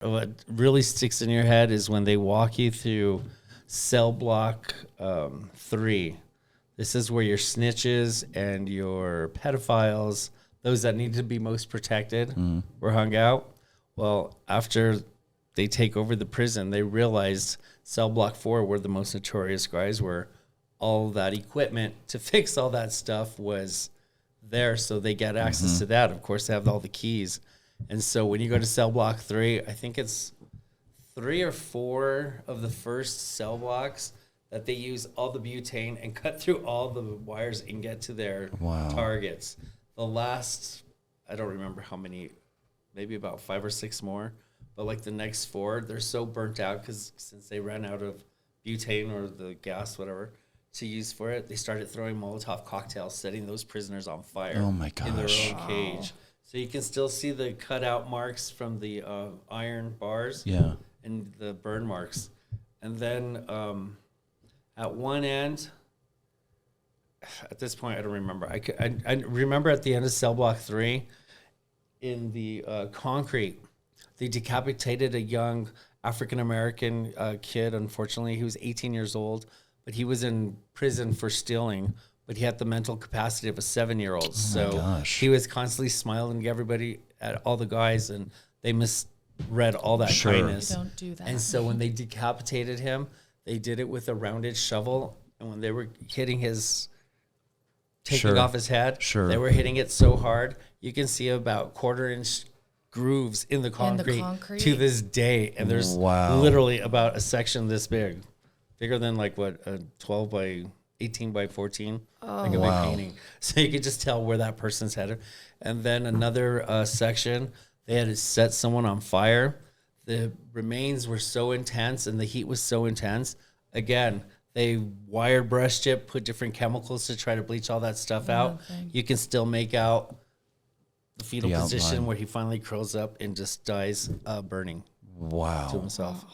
what really sticks in your head is when they walk you through cell block 3. This is where your snitches and your pedophiles, those that need to be most protected, were hung out. Well, after they take over the prison, they realized cell block 4, where the most notorious guys were, all that equipment to fix all that stuff was there, so they get access to that. Of course, they have all the keys. And so when you go to cell block 3, I think it's 3 or 4 of the first cell blocks that they use all the butane and cut through all the wires and get to their targets. The last, I don't remember how many, maybe about 5 or 6 more, but like the next 4, they're so burnt out because since they ran out of butane or the gas, whatever, to use for it, they started throwing Molotov cocktails, setting those prisoners on fire in their own cage. So you can still see the cutout marks from the iron bars and the burn marks. And then at one end, at this point, I don't remember. I remember at the end of cell block 3, in the concrete, they decapitated a young African-American kid. Unfortunately, he was 18 years old, but he was in prison for stealing, but he had the mental capacity of a 7-year-old. He was constantly smiling at everybody, at all the guys, and they misread all that kindness. You don't do that. And so when they decapitated him, they did it with a rounded shovel, and when they were hitting taking off his head, they were hitting it so hard, you can see about 1/4-inch grooves in the concrete to this day. And there's literally about a section this big, bigger than like what, a 12 by 18 by 14, like a big painting. So you could just tell where that person's headed. And then another section, they had to set someone on fire. The remains were so intense and the heat was so intense. Again, they wire brushed it, put different chemicals to try to bleach all that stuff out. You can still make out the fetal position where he finally curls up and just dies burning to himself.